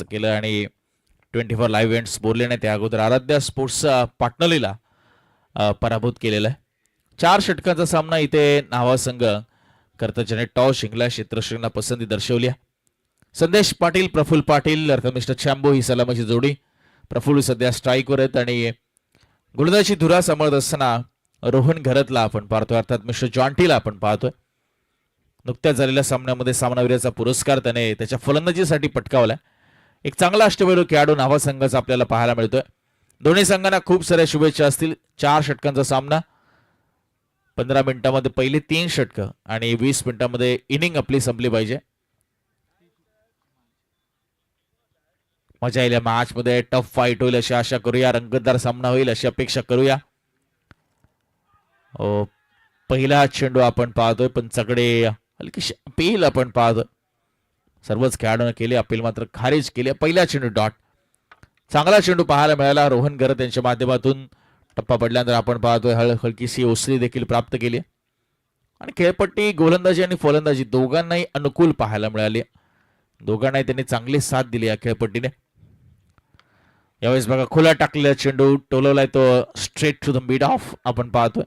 केलं आणि 24 live events बोलले त्या अगोदर आराध्या स्पोर्ट्स पाटणलीला पराभूत केलेला आहे. 4 षटकांचा सामना इथे नावा संघ कर्तव्याने टॉस जिंकला, क्षेत्ररक्षकांना पसंती दर्शवली. संदेश पाटील प्रफुल्ल पाटील अर्थात मिस्टर चॅम्बो ही सलामीची जोडी. प्रफुल्ल सध्या स्ट्राईकवर आहेत आणि गोलंदाजी धुरा सांभाळत असताना रोहन घरतला आपण पाहतोय, अर्थात मिस्टर जॉन्टीला आपण पाहतोय. नुकत्याच झालेल्या सामन्यामध्ये सामनावीराचा पुरस्कार त्याने त्याच्या फलंदाजीसाठी पटकावलाय. एक चांगला अष्टपैलू खेळाडू नावा संघाचा आपल्याला पाहायला मिळतोय. दोन्ही संघांना खूप साऱ्या शुभेच्छा असतील. 4 षटकांचा सामना, 15 मिनिटांमध्ये पहिले 3 षटकं आणि 20 मिनिटांमध्ये इनिंग आपली संपली पाहिजे. मजा येईल या मॅच मध्ये. टफ फाईट होईल अशी आशा करूया, रंगतदार सामना होईल अशी अपेक्षा करूया. पहिला चेंडू आपण पाहतोय पण सगळे हलकीशी अपील आपण पाहतोय. सर्वच खेळाडूंना केले अपील, मात्र खारिज केली. पहिला चेंडू डॉट. चांगला चेंडू पाहायला मिळाला रोहन घरत यांच्या माध्यमातून. टप्पा पडल्यानंतर आपण पाहतोय हलकीशी ओसरी देखील प्राप्त केली आणि खेळपट्टी गोलंदाजी आणि फलंदाजी दोघांनाही अनुकूल पाहायला मिळाली. दोघांनाही त्यांनी चांगली साथ दिली या खेळपट्टीने. यावेळेस बघा खुला टाकलेला चेंडू टोलवलाय तो straight to the mid off आपण पाहतोय.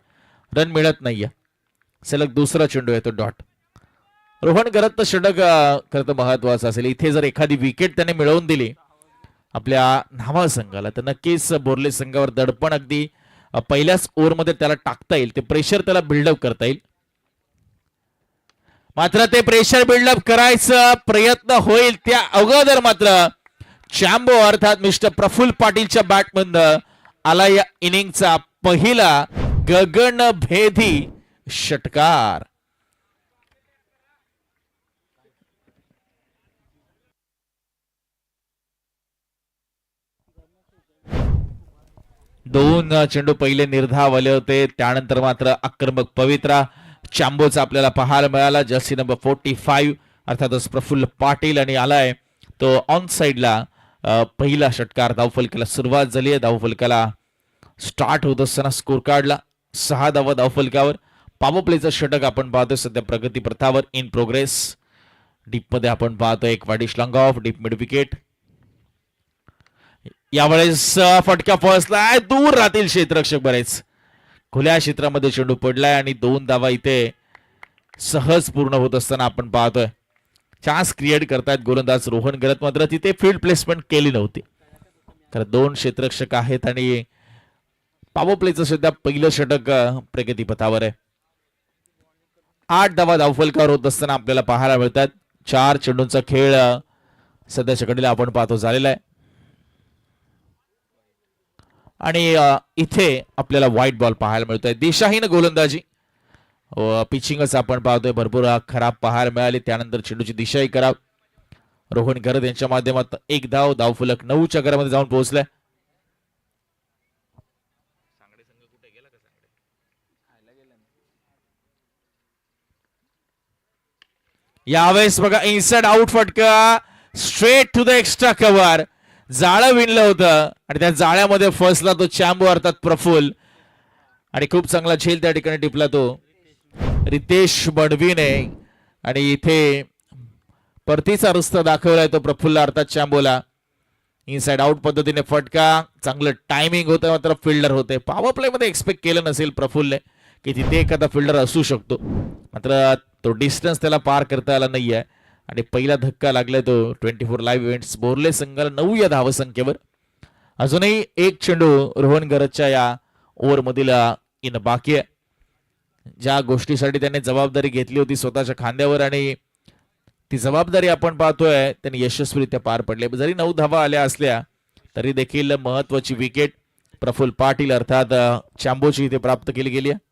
रन मिळत नाहीये. सलग दुसरा चेंडू येतो डॉट. रोहन घरत षटक खरं महत्वाचं असेल. इथे जर एखादी विकेट त्याने मिळवून दिली आपल्या नावा संघाला तर नक्कीच बोर्ले संघावर दडपण अगदी पहिल्याच ओव्हरमध्ये त्याला टाकता येईल. ते प्रेशर त्याला बिल्डअप करता येईल. मात्र ते प्रेशर बिल्डअप करायचा प्रयत्न होईल त्या अगोदर मात्र चॅम्बो अर्थात मिस्टर प्रफुल्ल पाटीलच्या बॅटमधून आला या इनिंगचा पहिला गगनभेदी षटकार. दोन चेंडू पहिले निर्धाव आले होते, त्यानंतर मात्र आक्रमक पवित्रा चॅम्बोचा आपल्याला पाहायला मिळाला. जर्सी नंबर 45 अर्थातच प्रफुल्ल पाटील आणि आलाय तो ऑन साइडला. पहिला षटकार धावफलकाला सुरुवात झाली आहे. धावफलकाला स्टार्ट होत असताना स्कोर कार्डला 6 धावा धावफलकावर. पॉवर प्लेचं षटक आपण पाहतोय सध्या प्रगती प्रथावर इन प्रोग्रेस. डीप मध्ये आपण पाहतोय एक वाडी श्लंग ऑफ डीप मिड विकेट. यावेळेस फटका फसलाय, दूर राहतील क्षेत्ररक्षक. बरेच खुल्या क्षेत्रामध्ये चेंडू पडलाय आणि 2 धावा इथे सहज पूर्ण होत असताना आपण पाहतोय. चान्स क्रिएट करतायत गोलंदाज रोहन घरत, मात्र तिथे फील्ड प्लेसमेंट केली नव्हती. कारण 2 क्षेत्ररक्षक आहेत आणि पॉवर प्लेचं सुद्धा पहिलं षटक प्रगती पथावर आहे. 8 धावा धावफलकावर होत असताना आपल्याला पाहायला मिळतात. 4 चेंडूंचा खेळ सध्याच्या घडीला आपण पाहतो झालेला आहे आणि इथे आपल्याला व्हाईट बॉल पाहायला मिळतोय. दिशाहीन गोलंदाजी पिचिंगच आपण पाहतोय भरपूर खराब पाहायला मिळाली. त्यानंतर चेंडूची दिशाही खराब. रोहन घरत यांच्या माध्यमातून 1 धाव. धावफलक 9च्या घरामध्ये जाऊन पोहोचलाय. यावेळेस बघा इनसाइड आउट फटका straight to the extra cover. जाळं विणलं होतं आणि त्या जाळ्यामध्ये फसला तो चॅम्बो अर्थात प्रफुल्ल आणि खूप चांगला झेल त्या ठिकाणी टिपला तो रितेश बडवीने आणि इथे परतीचा रस्ता दाखवलाय तो प्रफुल्ल अर्थात चॅम्बोला. इनसाइड आउट पद्धतीने फटका. चांगलं टायमिंग होतं, मात्र फिल्डर होते. पॉवर प्ले मध्ये एक्सपेक्ट केलं नसेल प्रफुल्लने की तिथे एखादा फिल्डर असू शकतो, मात्र तो डिस्टन्स त्याला पार करता आला नाहीये आणि पहिला धक्का लागलाय तो 24 लाईव्ह इव्हेंट्स बोर्ले संघाला 9 या धावसंख्येवर. अजूनही 1 चेंडू रोहन घरतच्या या ओव्हर मधील इन बाकी आहे. ज्या गोष्टीसाठी त्याने जबाबदारी घेतली होती स्वतःच्या खांद्यावर आणि ती जबाबदारी आपण पाहतोय त्यांनी यशस्वीरित्या पार पडली. जरी 9 धावा आल्या असल्या तरी देखील महत्वाची विकेट प्रफुल्ल पाटील अर्थात चॅम्बोची इथे प्राप्त केली गेली आहे.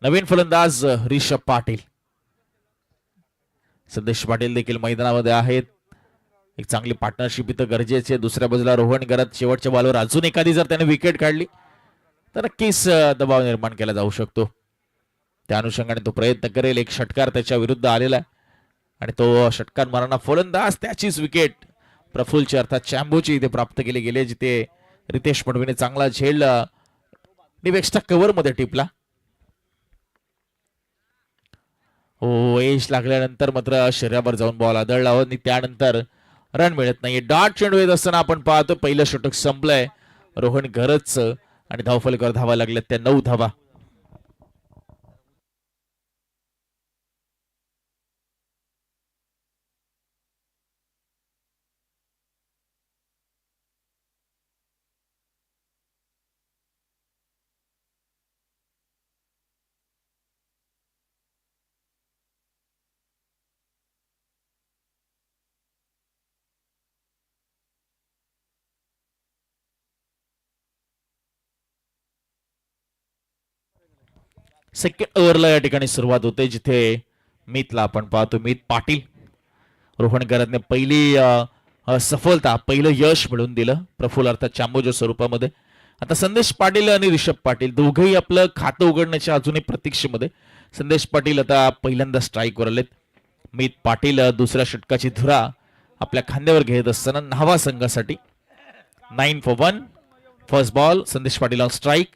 नवीन फलंदाज रिषभ पाटील. संदेश पाटील देखील मैदानामध्ये आहेत. एक चांगली पार्टनरशिप इथं गरजेची आहे. दुसऱ्या बाजूला रोहन घरत शेवटच्या बॉलवर अजून एखादी जर त्याने विकेट काढली तर नक्कीच दबाव निर्माण केला जाऊ शकतो. त्या अनुषंगाने तो प्रयत्न करेल. एक षटकार त्याच्या विरुद्ध आलेला आहे आणि तो षटकार मारणारा फलंदाज त्याचीच विकेट प्रफुल्लची अर्थात चॅम्बोची इथे प्राप्त केली गेली, जिथे रितेश पडवीने चांगला झेल एक्स्ट्रा कव्हर मध्ये टिपला. हो, एज लागल्यानंतर मात्र शरीरावर जाऊन बॉल आदळला आणि त्यानंतर रन मिळत नाही. डॉट चेंडू येत असताना आपण पाहतो पहिलं षटक संपलंय रोहन गरज आणि धावफलकावर धावा लागल्यात त्या 9 धावा. सेकंड ओव्हरला या ठिकाणी सुरुवात होते जिथे मीतला आपण पाहतो मीत पाटील रोहन गरजने पहिली सफलता पहिलं यश मिळवून दिलं प्रफुल्ल अर्थात चांबोच्या स्वरूपामध्ये. आता संदेश पाटील आणि ऋषभ पाटील दोघंही आपलं खातं उघडण्याच्या अजूनही प्रतीक्षेमध्ये. संदेश पाटील आता पहिल्यांदा स्ट्राईकवर आलेत. मीत पाटील दुसऱ्या षटकाची धुरा आपल्या खांद्यावर घेत असताना न्हावा संघासाठी 9 for 1 फर्स्ट बॉल. संदेश पाटील ऑन स्ट्राईक.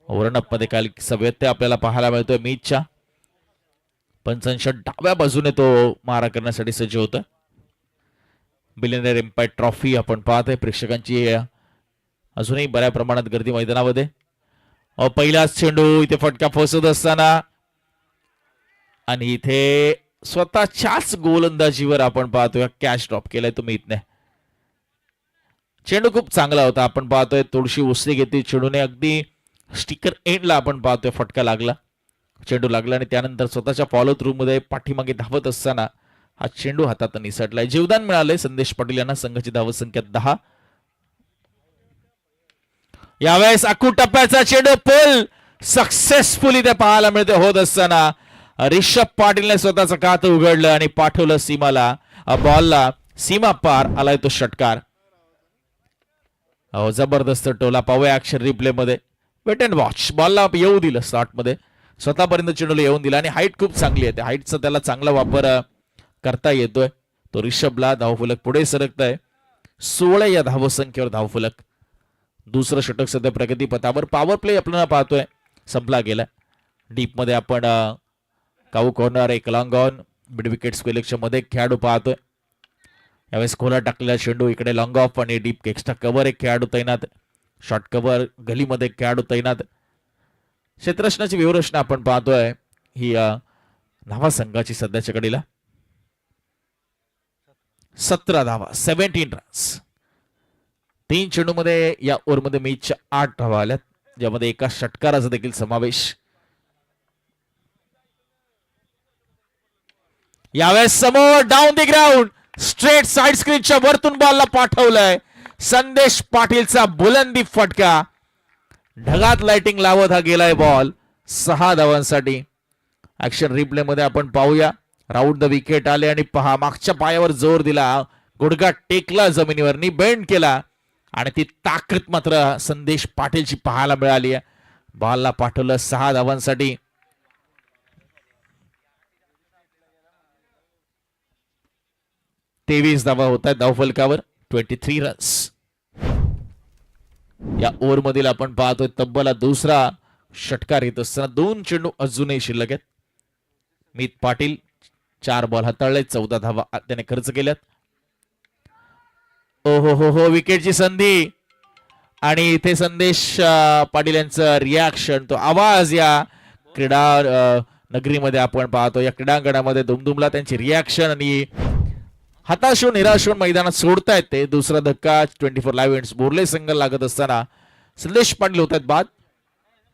ओव्हरअप मध्ये काही सव्यत्य आपल्याला पाहायला मिळतोय मीतच्या. पंचांश डाव्या बाजूने तो मारा करण्यासाठी सज्ज होत. बिलियनर एम्पायर ट्रॉफी आपण पाहतोय प्रेक्षकांची अजूनही बऱ्या प्रमाणात गर्दी मैदानामध्ये. पहिलाच चेंडू इथे फटका फसत असताना आणि इथे स्वतःच्याच गोलंदाजीवर आपण पाहतोय कॅच ड्रॉप केलाय तो मीतने. चेंडू खूप चांगला होता आपण पाहतोय थोडीशी उसळी घेतली चेंडूने अगदी स्टिकर एंडला आपण पाहतोय फटका लागला चेंडू लागला आणि त्यानंतर स्वतःच्या फॉलो थ्रू मध्ये पाठीमागे धावत असताना हा चेंडू हातात निसटलाय. जीवदान मिळालंय संदेश पाटील यांना. संघाची धाव संख्या 10. यावेळेस आखू टप्प्याचा चेंडू पोल सक्सेसफुली ते पाहायला मिळते होत असताना ऋषभ पाटीलने स्वतःचं खातं उघडलं आणि पाठवलं सीमाला बॉलला सीमा पार आलाय तो षटकार. जबरदस्त टोला पाहूया ऍक्शन रिप्ले मध्ये. Wait and watch. बॉलला येऊ दिलं स्टार्ट मध्ये स्वतःपर्यंत चेंडूला येऊन दिला आणि हाईट खूप चांगली आहे. त्या हाईटचा त्याला चांगला वापर करता येतोय. तो ऋषभला धावफलक पुढे सरकत आहे. 16 या धावसंख्येवर धावफलक. दुसरं षटक सध्या प्रगतीपथावर. पॉवर प्ले आपल्याला पाहतोय संपला गेला. डीप मध्ये आपण काऊ कॉर्नर एक long on mid wicket square मध्ये खेळाडू पाहतोय. यावेळेस खोला टाकलेला चेंडू इकडे लॉंग ऑफ आणि डीप एक्स्ट्रा कव्हर एक खेळाडू तैनात. शॉर्ट कव्हर गलीमध्ये खेळाडू तैनात. क्षेत्ररचनाची व्यूहरचना आपण पाहतोय ही न्हावा संघाची सध्याच्या घडीला 17 धावा 17 रन्स. 3 चेंडू मध्ये या ओव्हरमध्ये मॅचच्या 8 धावा आल्यात ज्यामध्ये एका षटकाराचा देखील समावेश. यावेळेस समोर down the ground straight side स्क्रीनच्या वरतून बॉलला पाठवलंय. संदेश पाटीलचा बुलंदी फटका. ढगात लाइटिंग लावत हा गेलाय बॉल. 6 धावांसाठी. ऍक्शन रिप्ले मध्ये आपण पाहूया. राऊंड द विकेट आले आणि पहा मागच्या पायावर जोर दिला. गुडघा टेकला जमिनीवर बेंड केला आणि ती ताकद मात्र संदेश पाटीलची पाहायला मिळाली. बॉलला पाठवलं 6 धावांसाठी. तेवीस धावा होत आहेत धावफलकावर. 23 रन्स. या ओव्हर मधील आपण पाहतोय तब्बल दुसरा षटकार येत असताना 2 चेंडू अजूनही शिल्लक आहेत. मीत पाटील 4 बॉल हाताळले 14 धावा त्याने खर्च केल्यात. ओहो हो हो विकेटची संधी आणि इथे संदेश पाटील यांचं रिॲक्शन तो आवाज या क्रीडा नगरीमध्ये आपण पाहतो. या क्रीडांगणामध्ये दुमदुमला त्यांची रिॲक्शन आणि हताश होऊन निराश होऊन मैदानात सोडतायत ते. दुसरा धक्का 24 लाईव्ह इव्हेंट्स बोर्ले संघ लागत असताना संदेश पाटील होतात बाद.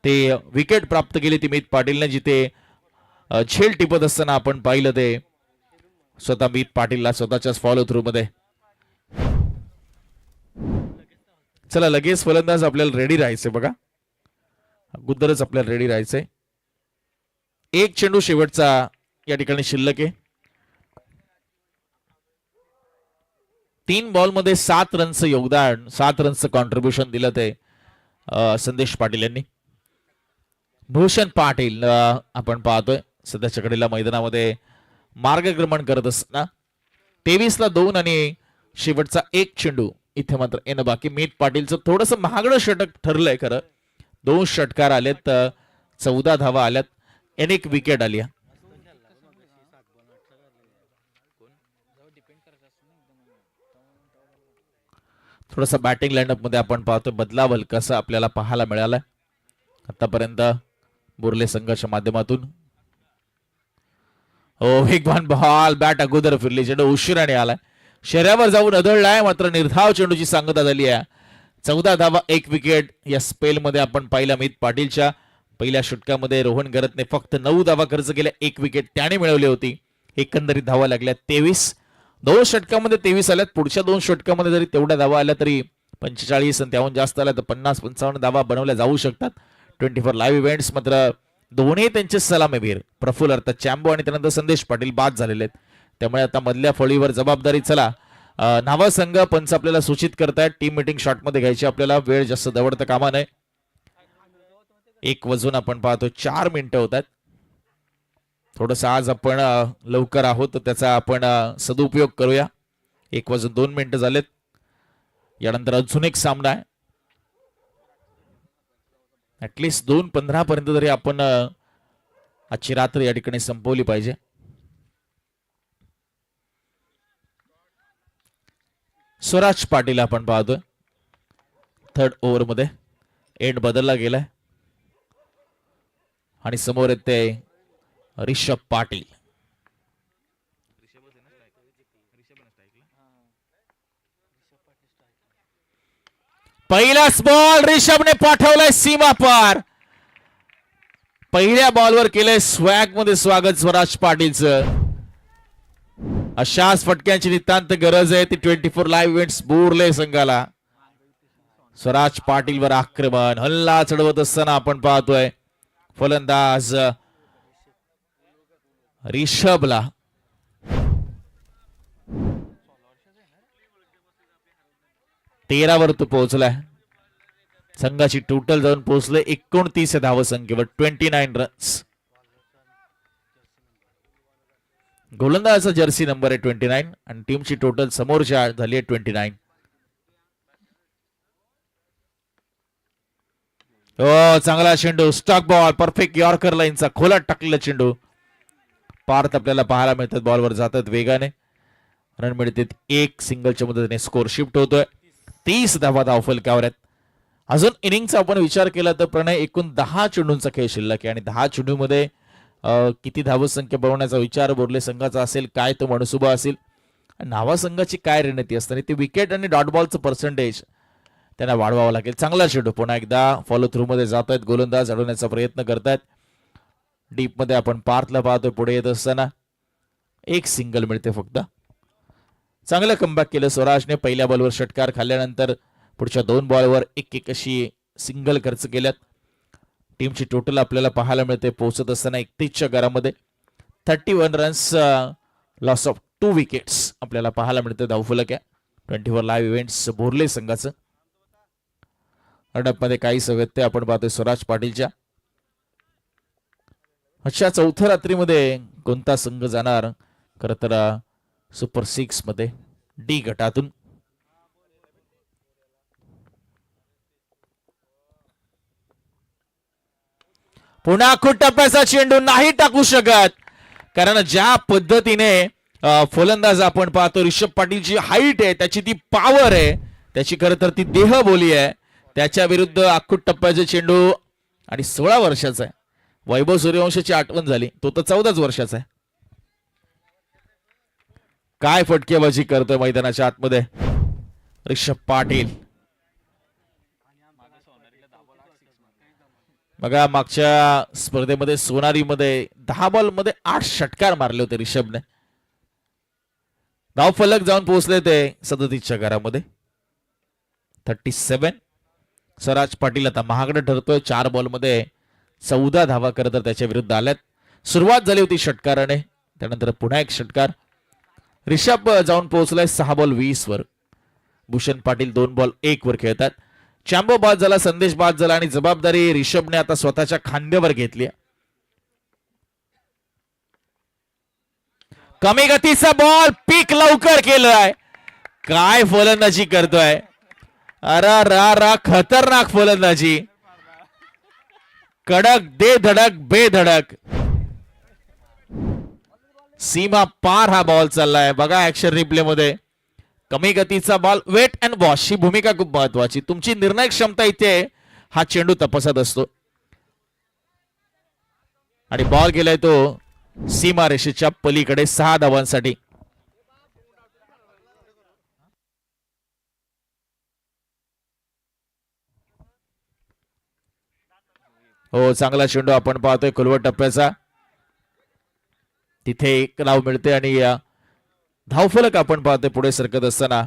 ते विकेट प्राप्त केली ती मीत पाटीलने जिथे झेल टिपत असताना आपण पाहिलं ते स्वतः मीत पाटीलला स्वतःच्याच फॉलो थ्रू मध्ये. चला लगेच फलंदाज आपल्याला रेडी राहायचंय बघा. अगोदरच आपल्याला रेडी राहायचंय. 1 चेंडू शेवटचा या ठिकाणी शिल्लक आहे. 3 बॉल मध्ये 7 रनचं योगदान 7 रनचं कॉन्ट्रीब्युशन दिलं ते संदेश पाटील यांनी. भूषण पाटील आपण पाहतोय सध्याच्या घडीला मैदानामध्ये मार्गक्रमण करत असताना 23 ला 2 आणि शेवटचा 1 चेंडू इथे मात्र येणं बाकी. मीत पाटीलचं थोडस महागडं षटक ठरलंय खरं. 2 षटकार आलेत, 14 धावा आल्यात, एक विकेट आली. थोडंसं बॅटिंग लाईनअप मध्ये आपण पाहतोय बदलावल कसं आपल्याला पाहायला मिळालाय आतापर्यंत बोर्ले संघाच्या माध्यमातून. वेगवान बॉल, बॅट अगोदर फिरली, चेंडू उशिराने आलाय, शर्यावर जाऊन आदळलाय, मात्र निर्धाव चेंडूची सांगता झाली आहे. 14 धावा 1 विकेट या स्पेल मध्ये आपण पाहिलं. मीत पाटीलच्या पहिल्या षटकामध्ये रोहन गरतने फक्त 9 धावा खर्च केल्या, 1 विकेट त्याने मिळवली होती. एकंदरीत धावा लागल्या 23. 2 षटकामध्ये 23 आल्यात. पुढच्या 2 षटकामध्ये जरी तेवढ्या धावा आल्या तरी 45 आणि त्याहून जास्त आल्या तर 50-55 धावा बनवल्या जाऊ शकतात. 24 लाईव्ह इव्हेंट्स मात्र दोन्ही त्यांचे सलामीवीर प्रफुल्ल अर्थात चॅम्बो आणि त्यानंतर संदेश पाटील बाद झालेले आहेत. त्यामुळे आता मधल्या फळीवर जबाबदारी चला नावा संघ पंच आपल्याला सूचित करतायत. टीम मीटिंग शॉट मध्ये घ्यायची आपल्याला, वेळ जास्त दवडता कामा नये. 1 वाजून आपण पाहतो 4 मिनिटं होत आहेत. थोडस आज आपण लवकर आहोत तर त्याचा आपण सदुपयोग करूया. 1 वाजून 2 मिनिटं झालेत. यानंतर अजून एक सामना आहे. ऍटलिस्ट 2:15 पर्यंत तरी आपण आजची रात्र या ठिकाणी संपवली पाहिजे. स्वराज पाटील आपण पाहतोय 3rd ओव्हर मध्ये. एंड बदलला गेलाय आणि समोर येते रिषभ पाटील. पहिलाच बॉल रिषभने पाठवलाय सीमा पार. पहिल्या बॉलवर केलंय स्वॅग मध्ये स्वागत स्वराज पाटीलचं. अशाच फटक्यांची नितांत गरज आहे ती 24 लाईव्ह इव्हेंट्स बोर्ले संघाला. स्वराज पाटील वर आक्रमण, हल्ला चढवत असताना आपण पाहतोय फलंदाज रिषभला. तेरावर तो पोहोचलाय. संघाची टोटल जाऊन पोहोचले 29 धाव संख्येवर, 29 रन्स. गोलंदाजाचा जर्सी नंबर आहे 29 आणि टीमची टोटल समोरच्या झाली आहे 29. चांगला चेंडू, स्टॉक बॉल, परफेक्ट यॉर्कर लाईनचा खोलात टाकलेला चेंडू. पार्थ आपल्याला पाहायला मिळतात, बॉलवर जातात वेगाने, रन मिळतात. 1 सिंगलच्या मदतीने स्कोर शिफ्ट होतोय. 30 धावा धावफलकावर आहेत. अजून इनिंगचा आपण विचार केला तर प्रणय एकूण 10 चेंडूंचा खेळ शिल्लक आहे आणि 10 चेंडूमध्ये किती धावसंख्या बनवण्याचा विचार बोर्ले संघाचा असेल, काय तो मनसुबा असेल, नावा संघाची काय रणनीती असते, ते विकेट आणि डॉट बॉलचं पर्सेंटेज त्यांना वाढवावं लागेल. चांगला चेंडू पुन्हा एकदा फॉलो थ्रू मध्ये जात आहेत, गोलंदाज अडवण्याचा प्रयत्न करतायत. डीप मध्ये आपण पार्थला पाहतोय पुढे येत असताना. 1 सिंगल मिळते फक्त. चांगलं कमबॅक केलं स्वराजने. पहिल्या बॉलवर षटकार खाल्ल्यानंतर पुढच्या 2 बॉलवर एक अशी सिंगल खर्च केल्यात. टीमची टोटल आपल्याला पाहायला मिळते पोहोचत असताना 31च्या घरामध्ये 31 रन्स, लॉस ऑफ 2 विकेट्स आपल्याला पाहायला मिळते धावफलक आहे 24 लाईव्ह इव्हेंट्स बोर्ले संघाचं. अडपमध्ये काही व्यत्यय आपण पाहतोय स्वराज पाटीलच्या. अच्छा, 4थ्या रात्रीमध्ये कोणता संघ जाणार खरं तर सुपर 6 मध्ये डी गटातून. पुन्हा खूप टप्प्याचा चेंडू नाही टाकू शकत, कारण ज्या पद्धतीने फलंदाज आपण पाहतो रिषभ पाटीलची हाईट आहे, त्याची ती पॉवर आहे, त्याची खरं तर ती देहबोली आहे. त्याच्या विरुद्ध आखूट टप्प्याचे चेंडू आणि 16 वर्षाचा आहे. वैभव सूर्यवंशीची आठवण झाली, तो तर 14च वर्षाचा आहे. काय फटकेबाजी करतोय मैदानाच्या आतमध्ये रिषभ पाटील. बघा मागच्या स्पर्धेमध्ये सोनारीमध्ये 10 बॉल मध्ये 8 षटकार मारले होते रिषभने. धावफलक जाऊन पोहोचले ते 37च्या घरामध्ये 37. स्वराज पाटील आता महागडे ठरतोय. 4 बॉल मध्ये 14 धावा करत तर त्याच्या विरुद्ध आल्यात. सुरुवात झाली होती षटकाराने, त्यानंतर पुन्हा 1 षटकार. रिषभ जाऊन पोहोचलाय 6 बॉल 20 वर. भूषण पाटील 2 बॉल 1 वर खेळतात. चॅम्बो बाद झाला, संदेश बाद झाला आणि जबाबदारी रिषभने आता स्वतःच्या खांद्यावर घेतली. कमी गतीचा बॉल, पीक लवकर केलाय. काय फलंदाजी करतोय, अरा रा रा खतरनाक फलंदाजी, कडक दे धडक बेधडक, सीमा पार हा बॉल चाललाय. बघा ऍक्शन रिप्ले मध्ये कमी गतीचा बॉल, वेट अँड वॉश ही भूमिका खूप महत्वाची. तुमची निर्णय क्षमता इथे हा चेंडू तपासत असतो. आणि बॉल गेलाय तो सीमा रेषेच्या पलीकडे 6 धावांसाठी. हो, चांगला चेंडू आपण पाहतोय खोलवर टप्प्याचा. तिथे एक धाव मिळते आणि धावफलक आपण पाहतोय पुढे सरकत असताना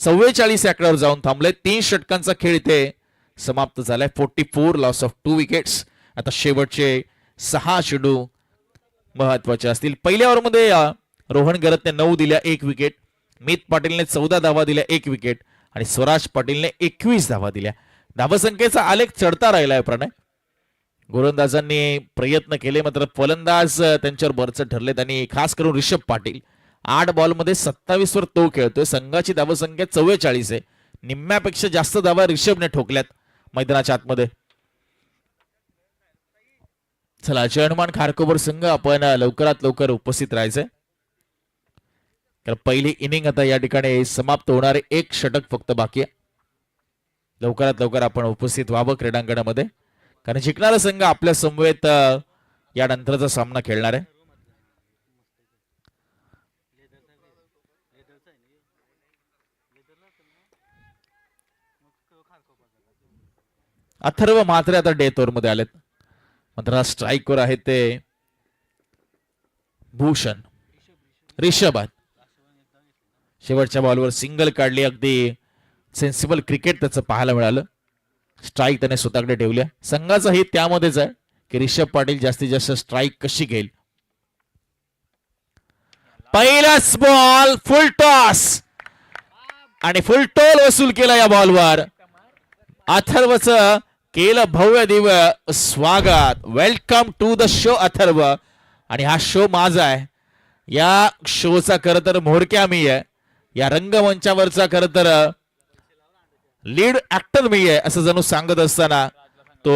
44 आकड्यावर जाऊन थांबले. 3 षटकांचा खेळ इथे समाप्त झालाय. 44 लॉस ऑफ 2 विकेट्स. आता शेवटचे 6 चेंडू महत्वाचे असतील. पहिल्या ओव्हरमध्ये रोहन गरतने 9 दिल्या, 1 विकेट. मित पाटीलने 14 धावा दिल्या, 1 विकेट. आणि स्वराज पाटीलने 21 धावा दिल्या. धावसंख्येचा आलेख चढता राहिलाय प्रणय. गोलंदाजांनी प्रयत्न केले मात्र फलंदाज त्यांच्यावर बरचट ठरलेत. आणि खास करून रिषभ पाटील 8 बॉलमध्ये 27 वर तो खेळतोय. संघाची धावसंख्या 44 आहे. निम्म्यापेक्षा जास्त धावा रिषभने ठोकल्यात मैदानाच्या आतमध्ये. चला, जय हनुमान खारकोपर संघ आपण लवकरात लवकर उपस्थित राहायचंय. तर पहिली इनिंग आता या ठिकाणी समाप्त होणारे 1 षटक फक्त बाकी आहे. लवकरात लवकर आपण उपस्थित व्हावं क्रीडांगणामध्ये, कारण जिंकणारा संघ आपल्या समवेत यानंतरचा सामना खेळणार आहे. अथर्व म्हात्रे आता डेथ ओव्हर मध्ये आलेत. मात्र स्ट्राईकवर आहेत ते भूषण रिषभ. शेवटच्या बॉलवर सिंगल काढली. अगदी सेन्सिबल क्रिकेट त्याचं पाहायला मिळालं. स्ट्राईक त्याने स्वतःकडे ठेवल्या. संघाचा हित त्यामध्येच आहे की रिषभ पाटील जास्तीत जास्त स्ट्राईक कशी घेईल. पहिलाच बॉल फुल टॉस आणि फुल टोल वसूल केला या बॉलवर. अथर्वच केलं भव्य दिव्य स्वागत. Welcome to the show Atharva. आणि हा शो माझा आहे. या शोचा खरं तर म्होरक्या मी आहे. या रंगमंचावरचा खरं तर लीड ऍक्टर मी आहे असं जणू सांगत असताना तो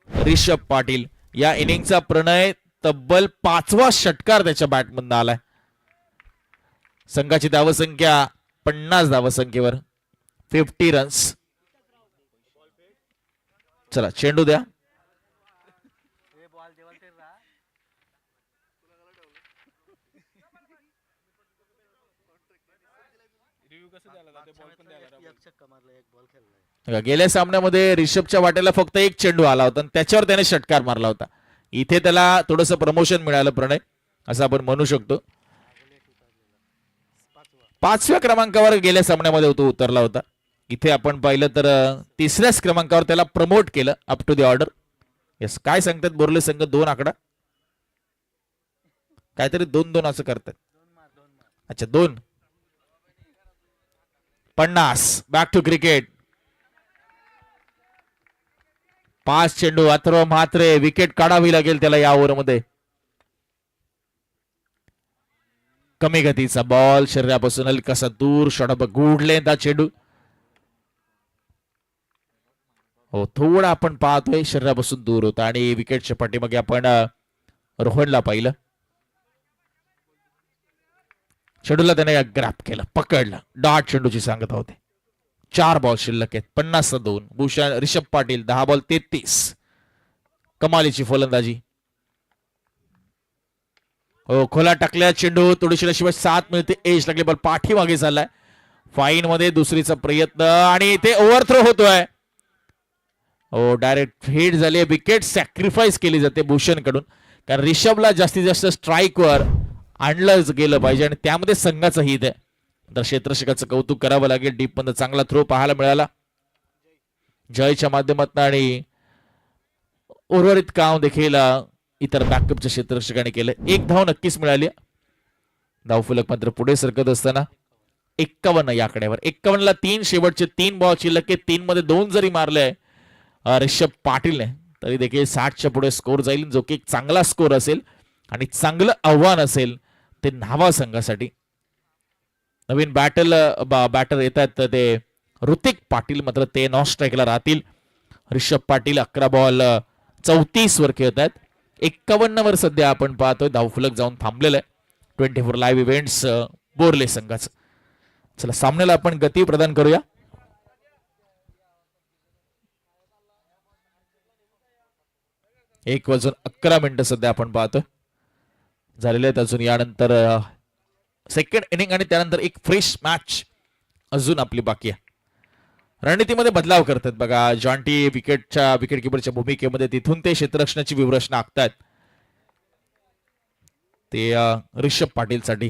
रिषभ पाटील. या इनिंगचा प्रणय तब्बल 5वा षटकार त्याच्या बॅटमधून आलाय. संघाची धावसंख्या 50 धावसंख्येवर 50 रन्स. चला, चेंडू द्या. गेल्या सामन्यामध्ये रिषभच्या वाट्याला फक्त 1 चेंडू आला होता आणि त्याच्यावर त्याने षटकार मारला होता. इथे त्याला थोडंसं प्रमोशन मिळालं प्रणय असं आपण म्हणू शकतो. 5व्या क्रमांकावर गेल्या सामन्यामध्ये तो उतरला होता. इथे आपण पाहिलं तर 3ऱ्याच क्रमांकावर त्याला प्रमोट केलं up to the order. Yes, काय सांगतात बोरले संघ? 2 आकडा काहीतरी 2-2 असं करतात. अच्छा, 2 50. Back to cricket. 5 चेंडू. अथर्व म्हात्रे विकेट काढावी लागेल त्याला या ओव्हरमध्ये. कमी गतीचा बॉल शरीरापासून हलकासा दूर. शॉट गुडले हा चेंडू. हो, थोडा आपण पाहतोय शरीरापासून दूर होता आणि विकेटच्या पाठीमागे आपण रोहनला पाहिलं. चेंडूला त्याने ग्रॅप केलं, पकडलं. डॉट चेंडूची सांगत होते. 4 बॉल शिल्लक आहेत. 50-2. भूषण रिषभ पाटील 10 बॉल 33. कमालीची फलंदाजी. हो, खोला टाकल्या चेंडू. थोडीशी शिवाय 7 मिळते. एज लागली. बॉल पाठीमागे चाललाय. फाईन मध्ये दुसरीचा प्रयत्न आणि इथे ओव्हरथ्रो होतोय. हो, डायरेक्ट हिट झाली. विकेट सॅक्रिफाईस केली जाते भूषण कडून, कारण रिषभला जास्तीत जास्त स्ट्राईकवर आणलं गेलं पाहिजे आणि त्यामध्ये संघाचं हित आहे. तर क्षेत्ररक्षकाचं कौतुक करावं लागेल. डीप मध्ये चांगला थ्रो पाहायला मिळाला जयच्या माध्यमातून आणि उर्वरित काम देखील इतर बॅकअपच्या क्षेत्ररक्षकाने केलं. 1 धाव नक्कीच मिळाली. धावफलक मात्र पुढे सरकत असताना 51 या आकड्यावर. 51 ला 3. शेवटचे 3 बॉल शिल्लक. 3 मध्ये 2 जरी मारले रिषभ पाटीलने तरी देखील 60च्या पुढे स्कोर जाईल, जो की एक चांगला स्कोर असेल आणि चांगलं आव्हान असेल ते न्हावा संघासाठी. नवीन बॅटर येत आहेत ते ऋतिक पाटील मात्र ते नॉन स्ट्राईकला राहतील. ऋषभ पाटील 11 बॉल 34 वर खेळत आहेत. 51 वर सध्या आपण पाहतोय धावफलक जाऊन थांबलेलं आहे 24 लाईव्ह इव्हेंट्स बोर्ले संघाचं. चला सामन्याला आपण गती प्रदान करूया. एक वाजून 11 मिनिटं सध्या आपण पाहतोय झालेले आहेत. अजून यानंतर सेकंड इनिंग आणि त्यानंतर एक फ्रेश मॅच अजून आपली बाकी आहे. रणनीतीमध्ये बदलाव करतात बघा. जॉन्टी विकेट किपरच्या भूमिकेमध्ये तिथून ते क्षेत्ररक्षणाची व्यूहरचना आखतात ते ऋषभ पाटील साठी.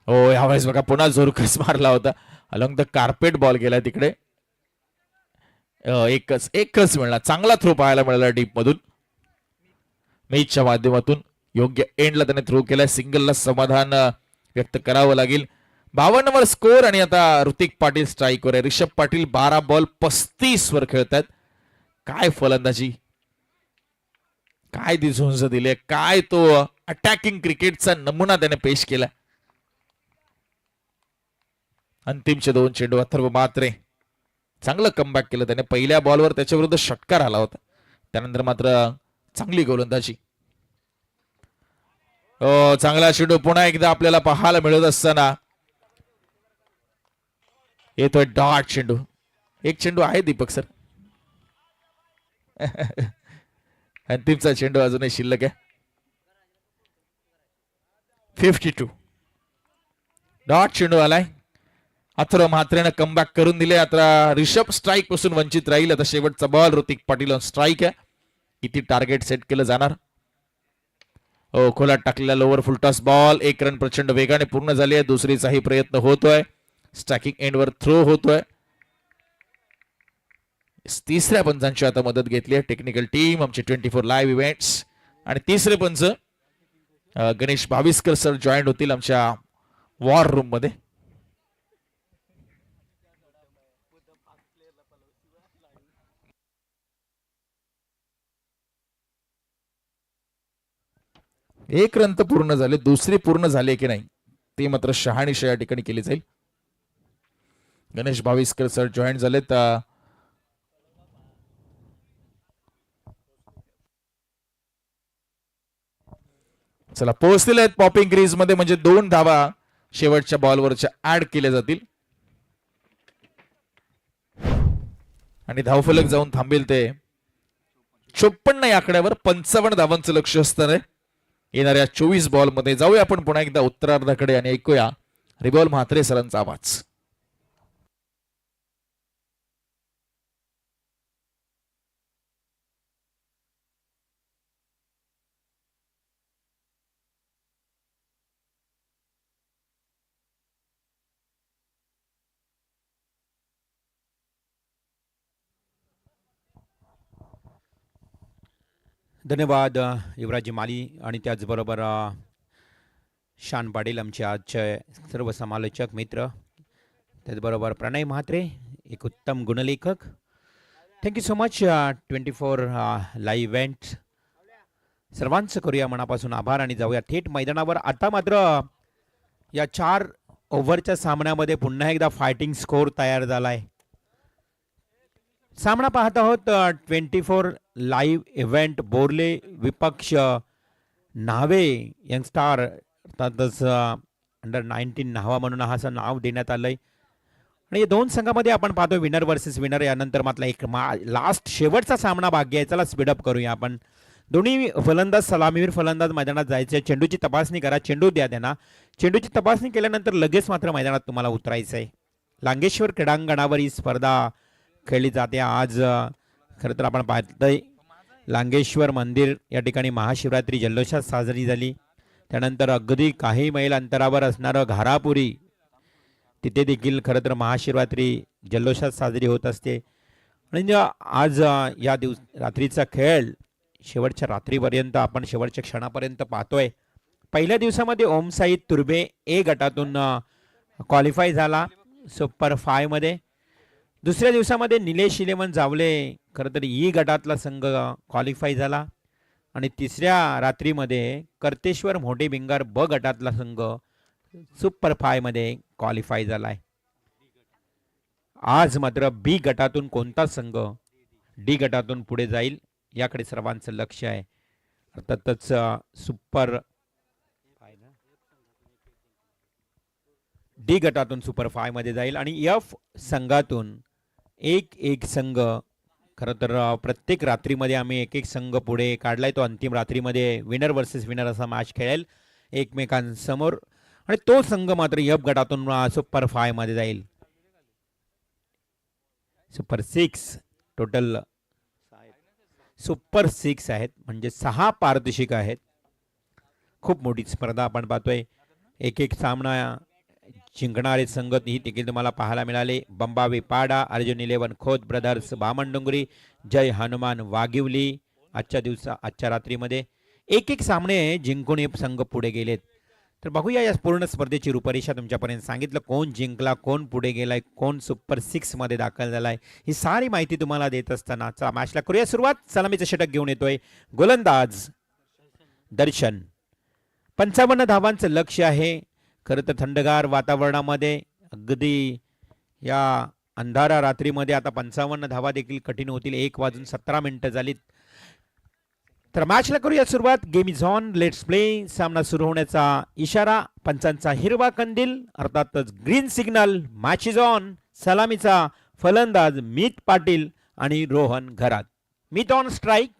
हो यावेळेस बघा पुन्हा जोरकस मारला होता. अलॉंग द कार्पेट बॉल गेला तिकडे. एकच मिळाला. चांगला थ्रो पाहायला मिळाला डीप मधून. मेचच्या माध्यमातून योग्य एंडला त्याने थ्रो केलाय. सिंगलला समाधान व्यक्त करावं लागेल. 52 वर स्कोर आणि आता ऋतिक पाटील स्ट्राईकवर आहे. ऋषभ पाटील 12 बॉल 35 वर खेळतात. काय फलंदाजी, काय ती झुंज दिली, काय तो अटॅकिंग क्रिकेटचा नमुना त्याने पेश केला. अंतिमचे 2 चेंडू अथर्व मात्रे चांगलं कमबॅक केलं त्याने. पहिल्या बॉलवर त्याच्या विरुद्ध षटकार आला होता. त्यानंतर मात्र चांगली गोलंदाजी. चांगला चेंडू पुन्हा एकदा आपल्याला पाहायला मिळत असताना येतोय डॉट चेंडू. एक चेंडू आहे दीपक सर. अंतिमचा चेंडू अजूनही शिल्लक आहे. 52 डॉट चेंडू आलाय. अथर्व म्हात्रेनं कमबॅक करून दिले. आता ऋषभ स्ट्राईक पासून वंचित राहील. आता शेवटचा बॉल ऋतिक पाटील स्ट्राईक आहे. किती टार्गेट सेट केलं जाणार. खोलात टाकलेला लोवर फुलटॉस बॉल. 1 रन प्रचंड वेगाने पूर्ण झाली आहे. दुसरीचाही प्रयत्न होतोय. स्ट्रायकिंग एंडवर थ्रो होतोय. तिसऱ्या पंचांची आता मदत घेतली आहे टेक्निकल टीम आमचे 24 लाईव्ह इव्हेंट्स. आणि तिसरे पंच गणेश भाविस्कर सर जॉईन होतील आमच्या वॉर रूम मध्ये. एक रन तर पूर्ण झाले. दुसरी पूर्ण झाले की नाही ते मात्र शहानिशा या ठिकाणी केली जाईल. गणेश भाविस्कर सर जॉईन झालेत. चला पोहोचलेले आहेत पॉपिंग क्रीज मध्ये. म्हणजे 2 धावा शेवटच्या बॉलवरच्या ऍड केल्या जातील आणि धावफलक जाऊन थांबेल ते 54 या आकड्यावर. 55 धावांचं लक्ष असणार आहे येणाऱ्या 24 बॉल मध्ये. जाऊया आपण पुन्हा एकदा उत्तरार्धाकडे आणि ऐकूया रिबॉल म्हात्रे सरांचा आवाज. धन्यवाद युवराजी माली आणि त्याचबरोबर शान पाटील आमचे आजचे सर्व समालोचक मित्र. त्याचबरोबर प्रणय म्हात्रे एक उत्तम गुणलेखक. Thank you so much 24 live event. सर्वांचं करूया मनापासून आभार आणि जाऊया थेट मैदानावर. आता मात्र या 4 ओव्हरच्या सामन्यामध्ये पुन्हा एकदा फायटिंग स्कोर तयार झालाय. सामना पाहत आहोत 24 लाईव्ह इव्हेंट बोर्ले विपक्ष न्हावे यंगस्टार अर्थातच अंडर 19 न्हावा म्हणून हा असं नाव देण्यात आलंय. आणि या 2 संघामध्ये आपण पाहतो विनर वर्सेस विनर. यानंतर मात्र एक लास्ट शेवटचा सामना भाग्य आहे. चला स्पीडअप करूया आपण. दोन्ही फलंदाज सलामीवीर फलंदाज मैदानात जायचे. चेंडूची तपासणी करा. चेंडू द्या त्यांना. चेंडूची तपासणी केल्यानंतर लगेच मात्र मैदानात तुम्हाला उतरायचं आहे. लांगेश्वर क्रीडांगणावर ही स्पर्धा खेळली जाते. आज खरं तर आपण पाहतोय लांगेश्वर मंदिर या ठिकाणी महाशिवरात्री जल्लोषात साजरी झाली. त्यानंतर अगदी काही मैल अंतरावर असणारं घारापुरी तिथे देखील खरं तर महाशिवरात्री जल्लोषात साजरी होत असते. आणि आज या रात्रीचा खेळ शेवटच्या रात्रीपर्यंत आपण शेवटच्या क्षणापर्यंत पाहतोय. पहिल्या दिवसामध्ये ओमसाई तुर्बे ए गटातून क्वालिफाय झाला सुपर 5 मध्ये. दुसऱ्या दिवसामध्ये निलेश इलेवन जावले खरं तर ई गटातला संघ क्वालिफाय झाला. आणि तिसऱ्या रात्रीमध्ये कर्तेश्वर मोठे भिंगार ब गटातला संघ सुपर 5 मध्ये क्वालिफाय झालाय. आज मात्र बी गटातून कोणता संघ डी गटातून पुढे जाईल याकडे सर्वांचं लक्ष आहे. अर्थातच सुपर डी गटातून सुपर 5 मध्ये जाईल आणि एफ संघातून एक संघ खरं तर प्रत्येक रात्रीमध्ये आम्ही एक संघ पुढे काढलाय. तो अंतिम रात्रीमध्ये विनर वर्सेस विनर असा मॅच खेळेल एकमेकांसमोर आणि तो संघ मात्र एफ गटातून सुपर 5 मध्ये जाईल. सुपर 6 टोटल सुपर 6 आहेत म्हणजे 6 पारदर्शक आहेत. खूप मोठी स्पर्धा आपण पाहतोय. एक सामना जिंकणारे संघ ही देखील तुम्हाला पाहायला मिळाले. बंबावी पाडा, अर्जुन 11 खोत ब्रदर्स बामणडोंगरी, जय हनुमान वाघिवली. आजच्या रात्रीमध्ये एक सामने जिंकून हे संघ पुढे गेलेत. तर बघूया या पूर्ण स्पर्धेची रूपरेषा. तुमच्यापर्यंत सांगितलं कोण जिंकला, कोण पुढे गेलाय, कोण सुपर 6 मध्ये दाखल झालाय, ही सारी माहिती तुम्हाला देत असताना चला मॅचला करूया सुरुवात. सलामीचं षटक घेऊन येतोय गोलंदाज दर्शन. 55 धावांचं लक्ष आहे. खरं तर थंडगार वातावरणामध्ये अगदी या अंधारा रात्रीमध्ये आता 55 धावा देखील कठीण होतील. 1:17 झालीत. तर मॅचला करूया सुरुवात. Game is on, let's play. सामना सुरू होण्याचा इशारा, पंचांचा हिरवा कंदील अर्थातच green signal. Match is on. सलामीचा फलंदाज मित पाटील आणि रोहन घरात. मित ऑन स्ट्राईक.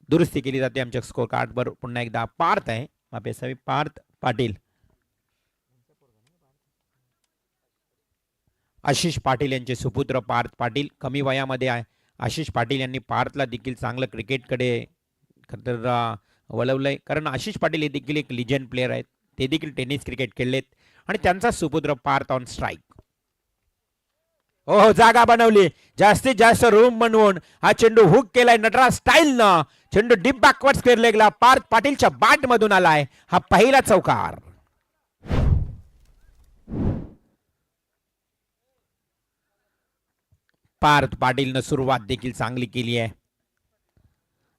दुरुस्ती केली जाते आमच्या स्कोर कार्डवर. पुन्हा एकदा पार्थ आहे, माफी असावी, पार्थ पाटील. आशिष पाटील यांचे सुपुत्र पार्थ पाटील. कमी वयामध्ये आशिष पाटील यांनी पार्थला देखील चांगलं क्रिकेटकडे वळवलंय. कारण आशिष पाटील हे देखील एक लिजेंड प्लेअर आहेत. ते देखील टेनिस क्रिकेट खेळलेत आणि त्यांचा सुपुत्र पार्थ ऑन स्ट्राईक. हो जागा बनवली, जास्तीत जास्त रूम बनवून हा चेंडू हुक केलाय नटराज स्टाईल न. चेंडू डीप बॅकवर्ड स्क्वेअर लेगला पार्थ पाटीलच्या बॅट मधून आलाय. हा पहिला चौकार. पार्थ पाटीलनं सुरुवात देखील चांगली केली आहे.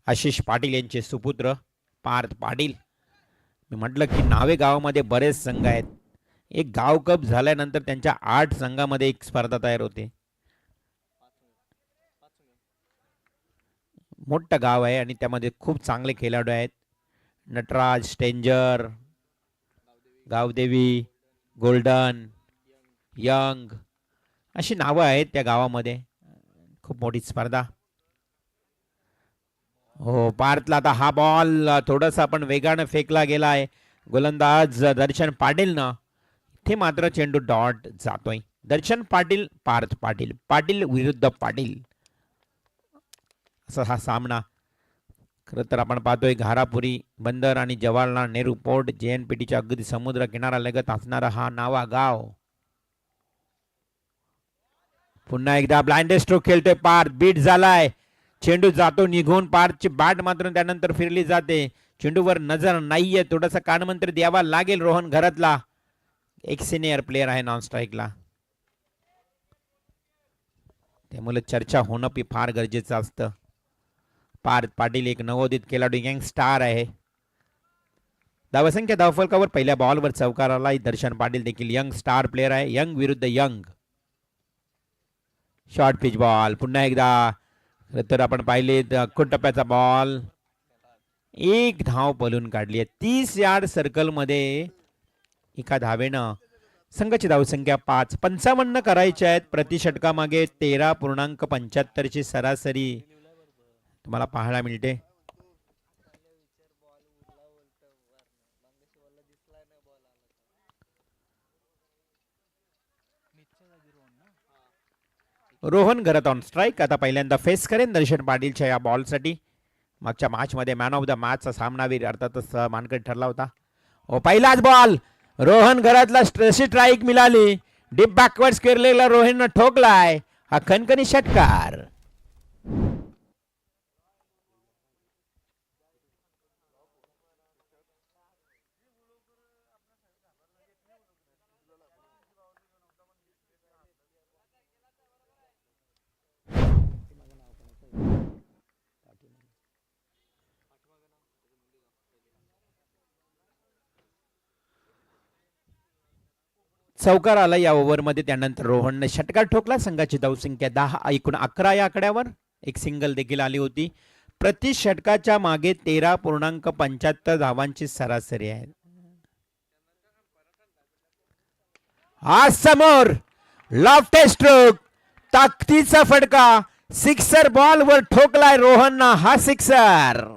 आशिष पाटील यांचे सुपुत्र पार्थ पाटील. मी म्हटलं की नावे गावामध्ये बरेच संघ आहेत. एक गाव कप झाल्यानंतर त्यांच्या 8 संघामध्ये एक स्पर्धा तयार होते. मोठं गाव आहे आणि त्यामध्ये खूप चांगले खेळाडू आहेत. नटराज, स्टेंजर, गावदेवी, गोल्डन, यंग अशी नावं आहेत त्या गावामध्ये. खूप मोठी स्पर्धा. हो पार्थला आता हा बॉल थोडासा पण वेगानं फेकला गेलाय गोलंदाज दर्शन पाटीलनं. ते मात्र चेंडू डॉट जातोय. दर्शन पाटील, पार्थ पाटील, पाटील विरुद्ध पाटील असा हा सामना. खरं तर आपण पाहतोय घारापुरी बंदर आणि जवाहरलाल नेहरू पोर्ट JNPTच्या अगदी समुद्र किनाऱ्यालगत असणारा हा नावा गाव. पुन्हा एकदा ब्लाइंड स्ट्रोक खेळतोय पार्थ. बीट झालाय. चेंडू जातो निघून. पार्थची बॅट मात्र त्यानंतर फिरली जाते. चेंडूवर नजर नाहीये. थोडासा कानमंत्र द्यावा लागेल रोहन घरातला. एक सिनियर प्लेअर आहे नॉन स्ट्राईकला, त्यामुळे चर्चा होणं फार गरजेचं असतं. पार्थ पाटील एक नवोदित खेळाडू, यंग स्टार आहे. धावसंख्या धावफलकावर पहिल्या बॉलवर चौकार आला. दर्शन पाटील देखील यंग स्टार प्लेअर आहे. यंग विरुद्ध यंग. Short pitch ball. पुन्हा एकदा तर आपण पाहिले टप्प्याचा बॉल. एक धाव पळून काढली आहे. 30 यार्ड सर्कल मध्ये एका धावेनं संघाची धावसंख्या 5. 55 करायचे आहेत. प्रति षटकामागे 13.75 ची सरासरी तुम्हाला पाहायला मिळते. रोहन घरात ऑन स्ट्राईक. आता पहिल्यांदा फेस करेन दर्शन पाटीलच्या या बॉलसाठी. मागच्या मॅच मध्ये मॅन ऑफ द मॅचचा सामनावीर अर्थातच मानकरी ठरला होता. पहिलाच बॉल रोहन घरातला स्ट्राईक मिळाली. डीप बॅकवर्ड स्क्वेअर लेगला रोहननं ठोकलाय. हा खणखणी षटकार. चौकार आला या ओव्हरमध्ये. त्यानंतर रोहनने षटकार ठोकला. संघाची धावसंख्या 10 एकूण 11 या आकड्यावर. एक सिंगल देखील आली होती. प्रति षटकाच्या मागे 13.75 धावांची सरासरी आहे. आज समोर लॉफ्ट स्ट्रोक, ताकदीचा फटका, सिक्सर बॉल वर ठोकलाय रोहनना. हा सिक्सर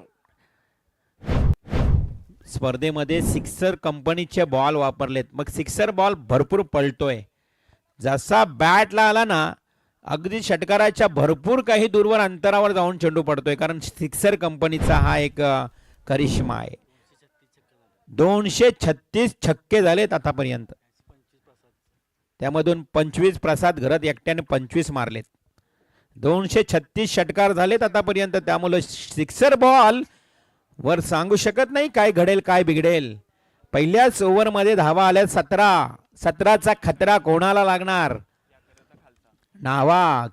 स्पर्धेमध्ये सिक्सर कंपनीचे बॉल वापरलेत, मग सिक्सर बॉल भरपूर पलटोय. जसा बॅटला आला ना, अगदी षटकाराच्या भरपूर काही दूरवर अंतरावर जाऊन चेंडू पडतोय, कारण सिक्सर कंपनीचा हा एक करिश्मा आहे. 236 छक्के झालेत आतापर्यंत. त्यामधून 25 प्रसाद घरत एकट्याने 25 मारलेत. 236 षटकार झालेत आतापर्यंत. त्यामुळे सिक्सर बॉल वर सांगू शकत नाही काय घडेल काय बिघडेल. पहिल्याच ओव्हरमध्ये धावा आल्या 17. 17चा खतरा कोणाला लागणार? न्हावा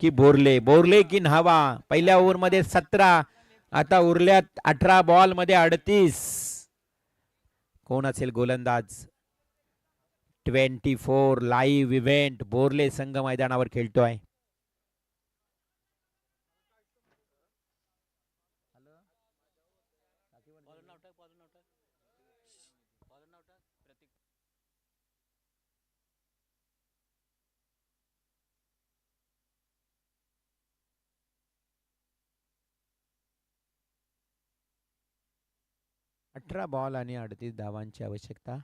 की बोरले, बोरले की न्हावा. पहिल्या ओव्हरमध्ये 17, आता उरल्यात 18 बॉल मध्ये 38. कोण असेल गोलंदाज? 24 लाईव्ह इव्हेंट. बोरले संघ मैदानावर खेळतोय. अठरा बॉल आणि 38 धावांची आवश्यकता.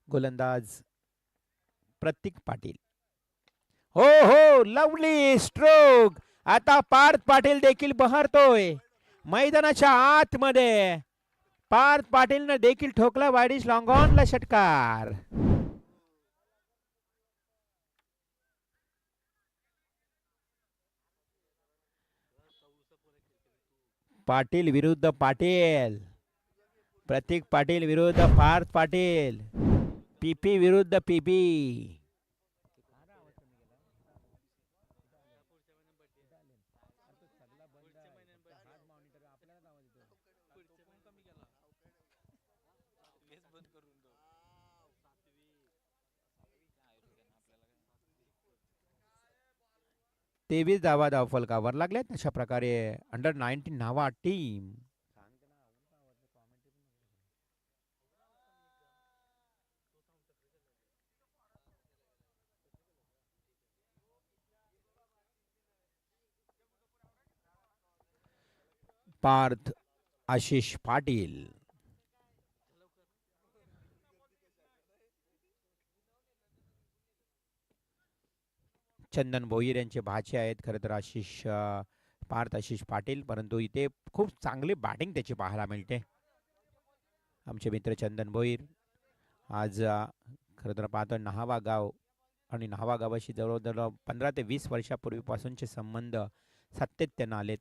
गोलंदाज प्रतीक पाटील. हो हो, लवली स्ट्रोक. आता पार्थ पाटील देखील बहरतोय मैदानाच्या आतमध्ये. पार्थ पाटीलने देखील ठोकला वाईडिश लॉंग ऑनला षटकार. पाटील विरुद्ध पाटील. प्रतीक पाटील विरुद्ध पार्थ पाटील. पीपी विरुद्ध पीपी. तेवीस धावा धावफलकावर लागल्यात. अशा प्रकारे अंडर 19 न्हावा टीम पार्थ आशिष पाटील. चंदन भोईर यांचे भाचे आहेत खरं तर पार्थ आशिष पाटील, परंतु इथे खूप चांगली बॅटिंग त्याची पाहायला मिळते. आमचे मित्र चंदन भोईर आज खरं तर पाहतो न्हावा गाव आणि न्हावा गावाशी जवळजवळ 15 ते 20 वर्षापूर्वीपासूनचे संबंध सातत्याने आलेत.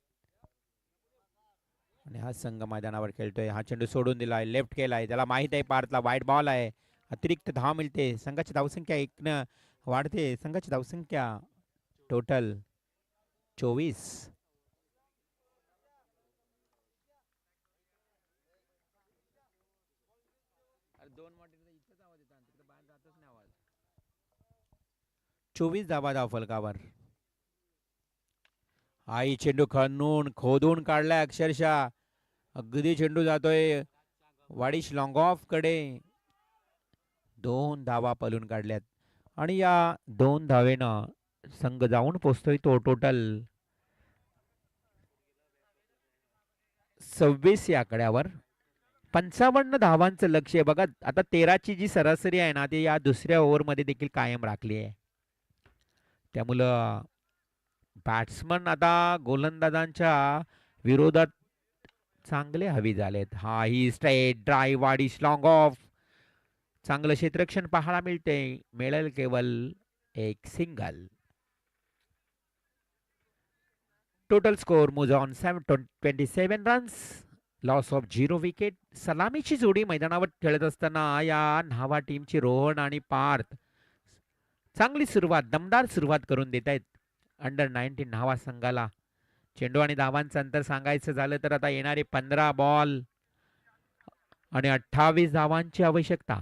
आणि हा संघ मैदानावर खेळतोय. हा चेंडू सोडून दिलाय, लेफ्ट केलाय. त्याला माहित आहे पार्थला वाईट बॉल आहे. अतिरिक्त धाव मिळते. संघाची धावसंख्या 1 वाढते. संघाची धावसंख्या टोटल 24. चोवीस धावा धावफलकावर. आई चेंडू खणून खोदून काढलाय अक्षरशः. अगदी चेंडू जातोय वाडिश लॉंग ऑफ कडे. 2 धावा पळून काढल्यात आणि या 2 धावेनं संघ जाऊन पोहोचतोय तो टोटल 26 या आकड्यावर. 55 धावांचं लक्ष आहे बघा. आता 13ची जी सरासरी आहे ना, ती या दुसऱ्या ओव्हरमध्ये देखील कायम राखली आहे. त्यामुळं बॅट्समन आता गोलंदाजांच्या विरोधात चांगले हवी झालेत. हा ही स्ट्रेट ड्राईव्ह वाडिश लॉंग ऑफ. चांगलं क्षेत्ररक्षण पाहायला मिळते. मिळेल केवळ एक single. Total score moves on 27 runs. Loss of 0 wicket. सलामीची जोडी मैदानावर खेळत असताना या न्हावा टीमची रोहन आणि पार्थ चांगली सुरुवात, दमदार सुरुवात करून देत आहेत अंडर 19 न्हावा संघाला. चेंडू आणि धावांचं अंतर सांगायचं झालं तर आता येणारे 15 बॉल आणि 28 धावांची आवश्यकता.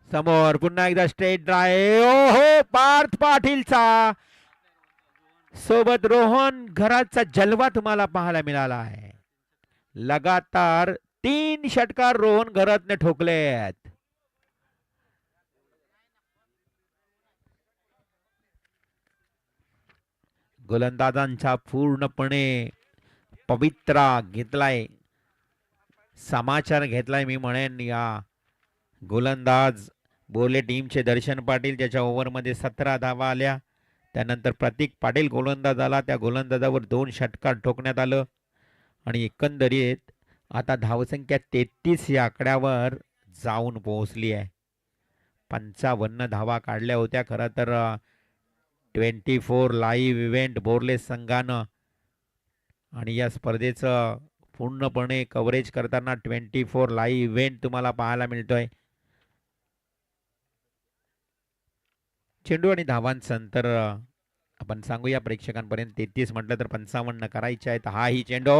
समोर पुन्हा एकदा स्ट्रेट ड्राईव्ह. ओहो, पार्थ पाटीलचा सोबत रोहन घराचा जलवा तुम्हाला पाहायला मिळाला आहे. लगातार 3 षटकार रोहन घरातने ठोकलेत. गोलंदाजांचा पूर्णपणे पवित्रा घेतलाय, समाचार घेतलाय मी म्हणेन. या गोलंदाज बोर्ले टीमचे दर्शन पाटील, ज्याच्या ओव्हरमध्ये 17 धावा आल्या. त्यानंतर प्रतीक पाटील गोलंदाज आला, त्या गोलंदाजावर 2 षटकार ठोकण्यात आलं आणि एकंदरीत आता धावसंख्या 33 या आकड्यावर जाऊन पोहोचली आहे. 55 धावा काढल्या होत्या खरं तर 24 लाईव्ह इव्हेंट बोर्ले संघानं. आणि या स्पर्धेचं पूर्णपणे कव्हरेज करताना 24 लाईव्ह इव्हेंट तुम्हाला पाहायला मिळतोय. चेंडू आणि धावांचं अंतर आपण सांगूया प्रेक्षकांपर्यंत. 33 म्हटलं तर 55 करायचे आहेत. हा ही चेंडू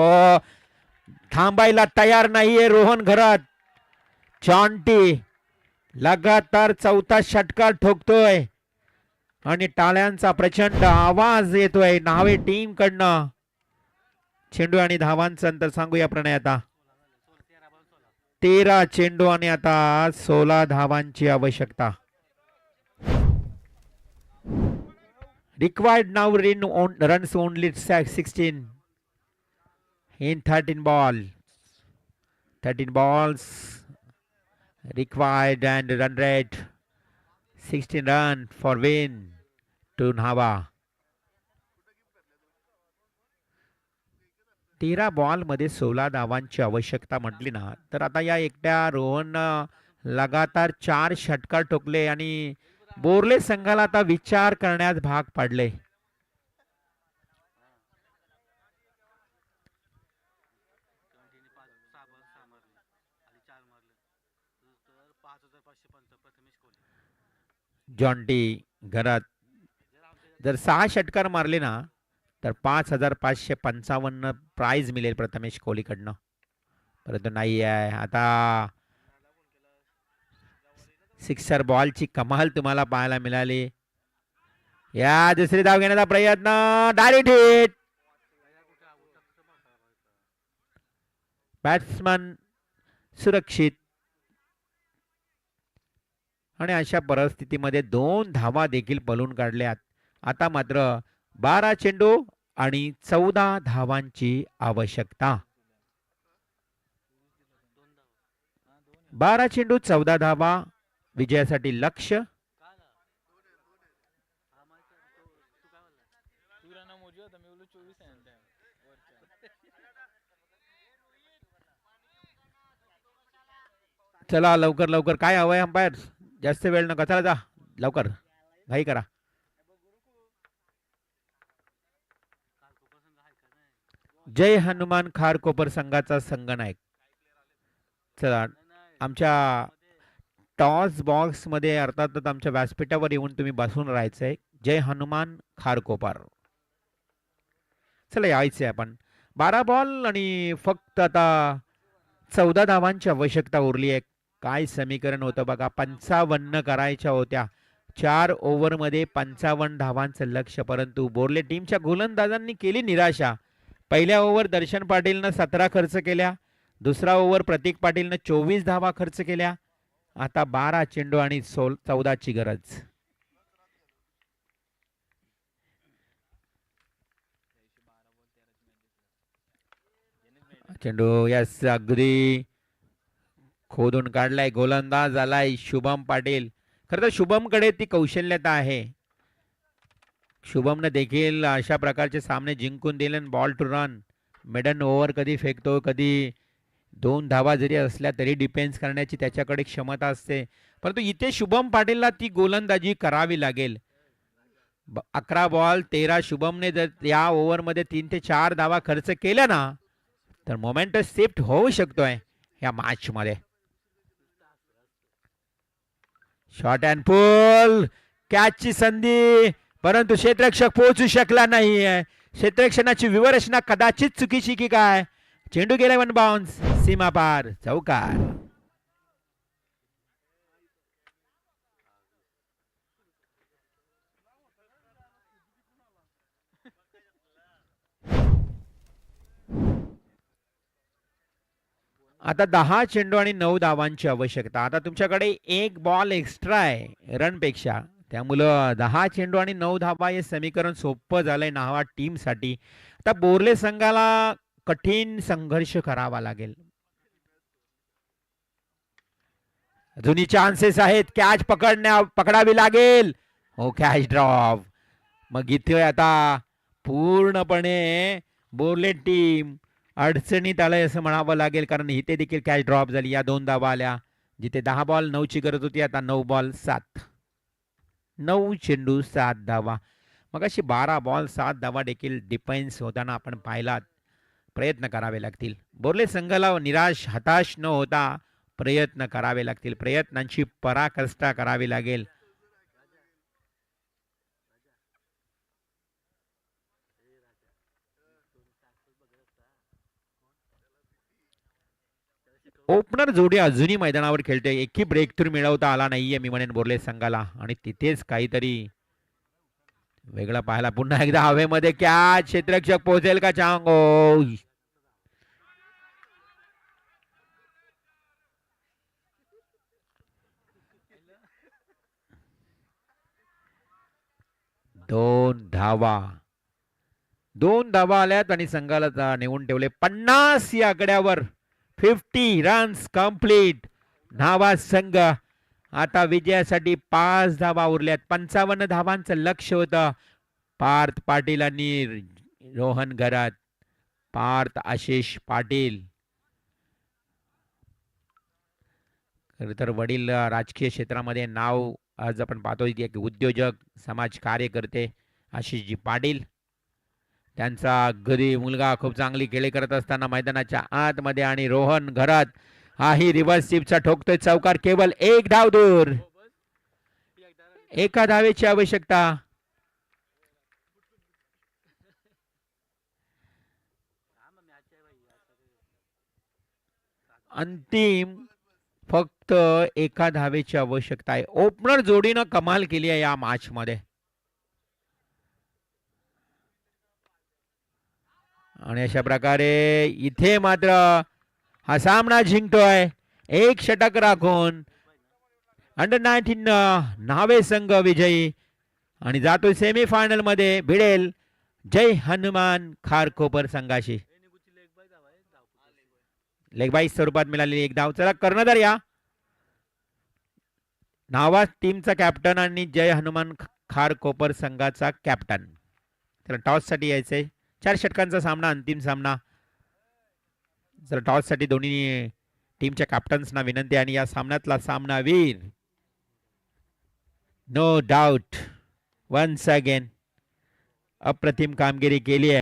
थांबायला तयार नाहीये रोहन घरात. जॉन्टी लगातार 4था षटकार ठोकतोय आणि टाळ्यांचा प्रचंड आवाज येतोय न्हावे टीम कडनं. चेंडू आणि धावांचं अंतर सांगूया प्रणय. आता 13 चेंडू आणि आता 16 धावांची आवश्यकता. Required now runs only 16 in 13 balls. 13 balls required and run rate 16 run for win to Nhava. 13 ball मध्ये 16 धावांची आवश्यकता म्हटली ना तर आता या एकट्या रोहन लगातार 4 षटकार ठोकले आणि बोर्ले संघाला आता विचार करण्यास भाग पाडले. जॉन्टी घरात जर 6 षटकार मारले ना तर 5555 प्राइज मिळेल प्रथमेश कोहलीकडनं, परंतु नाही आहे. आता सिक्सर बॉलची कमाल तुम्हाला पाहायला मिळाली. या दुसरी धाव घेण्याचा प्रयत्न, डायरेक्ट हिट. बॅट्समन सुरक्षित आणि अशा परिस्थितीमध्ये 2 धावा देखील पळून काढल्यात. आता मात्र 12 चेंडू आणि 14 धावांची आवश्यकता. 12 चेंडू 14 धावा विजयासाठी लक्ष्य. चला लवकर लवकर, काय हवंय अंपायर? जास्त वेळ नका, चला जा लवकर, घाई करा. जय हनुमान खारकोपर संघाचा संघनायक. चला आमच्या टॉस बॉक्स मध्ये अर्थातच आमच्या व्यासपीठावर येऊन तुम्ही बसून राहायचंय. जय हनुमान खारकोपर. चला यायचंय आपण. 12 बॉल आणि फक्त आता 14 धावांची आवश्यकता उरली आहे. काय समीकरण होतं बघा, 55 करायच्या होत्या 4 ओव्हर मध्ये 55 धावांचं लक्ष्य, परंतु बोर्ले टीमच्या गोलंदाजांनी केली निराशा. पहिल्या ओव्हर दर्शन पाटीलनं 17 खर्च केल्या, दुसरा ओव्हर प्रतीक पाटीलनं 24 धावा खर्च केल्या. आता 12 चेंडू आणि 14 ची गरज. चेंडू यस अगदी खोदून काढलाय, गोलंदाज आलाय शुभम पाटील. खरं तर शुभम कडे ती कौशल्यता आहे. शुभमने देखील अशा प्रकारचे सामने जिंकून दिले. बॉल टू रन मिडन ओव्हर कधी फेकतो, कधी 2 धावा जरी असल्या तरी डिफेन्स करण्याची त्याच्याकडे क्षमता असते, परंतु इथे शुभम पाटीलला ती गोलंदाजी करावी लागेल. 11 बॉल 13 शुभमने जर या ओव्हरमध्ये 3 ते 4 धावा खर्च केल्या ना तर मोमेंटम शिफ्ट होऊ शकतोय या मॅच मध्ये. शॉट अँड पुल, कॅचची संधी, परंतु क्षेत्ररक्षक पोहोचू शकला नाहीये. क्षेत्ररक्षणाची व्यूहरचना कदाचित चुकीची की काय, चेंडू गेला वन बाउन्स, सीमा पार, चौकार. आता 10 चेंडू आणि 9 धावांची आवश्यकता. आता तुमच्याकडे एक बॉल एक्स्ट्रा आहे रन पेक्षा, त्यामुळं 10 चेंडू आणि 9 धावा हे समीकरण सोपं झालंय नावा टीम साठी. आता बोर्ले संघाला कठीण संघर्ष करावा लागेल. अजूनही चान्सेस आहेत, कॅच पकडावी लागेल. हो, कॅच ड्रॉप. मग इथे आता पूर्णपणे बोर्ले टीम अडचणीत आलाय असं म्हणावं लागेल, कारण इथे देखील कॅच ड्रॉप झाली. या 2 धावा आल्या. जिथे 10 बॉल 9 ची गरज होती, आता 9 बॉल 7, 9 चेंडू 7 धावा. मग अशी 12 बॉल 7 धावा देखील डिफेन्स होताना आपण पाहिलात. प्रयत्न करावे लागतील. बोर्ले संघाला निराश हताश न होता प्रयत्न करावे लागतील. प्रयत्नांची पराकाष्ठा करावी लागेल. ओपनर जोडी अजूनही मैदानावर खेळते. एकही ब्रेक थ्रू मिळवता आला नाहीये मी म्हणेन बोर्ले संघाला, आणि तिथेच काहीतरी वेगळं पाहायला. पुन्हा एकदा हवेमध्ये कॅच, क्षेत्ररक्षक पोहोचेल का चांगो. दोन धावा आल्यात आणि संघाला नेऊन ठेवले 50 या आकड्यावर. 50 रन्स कंप्लीट. नावा संघ आता विजयासाठी 5 धावा उरल्यात. 55 धावांचं लक्ष होतं. पार्थ पाटील आणि रोहन घरात. पार्थ आशिष पाटील खरं तर वडील राजकीय क्षेत्रामध्ये नाव आज आपण पाहतोय की एक उद्योजक समाज कार्यकर्ते आशिषजी पाटील. त्यांचा घरी मुलगा खूप चांगली खेळी करत असताना मैदानाच्या आतमध्ये, आणि रोहन घरात हाही रिव्हर्स स्वीपचा ठोकतोय चौकार. केवळ 1 धाव दूर. एका धावेची आवश्यकता. अंतिम फक्त एका धावेची आवश्यकता आहे. ओपनर जोडीनं कमाल केली आहे या मॅच मध्ये, आणि अशा प्रकारे इथे मात्र हा सामना जिंकतोय 1 षटक राखून. अंडर-19 न्हावे संघ विजयी आणि जातोय सेमीफायनल मध्ये भिडेल जय हनुमान खारकोपर संघाशी. लेगबाई स्वरूपात मिळालेली 1 धाव. चला कर्णधार या. नावा टीमचा कॅप्टन आणि जय हनुमान खारकोपर संघाचा कॅप्टन. तर टॉस साठी यायचंय. 4 षटकांचा सामना, अंतिम सामना. जर टॉस साठी दोन्ही टीमच्या कॅप्टन्सना विनंती, आणि या सामन्यातला सामनावीर नो डाऊट वन्स अगेन अप्रतिम कामगिरी केली आहे.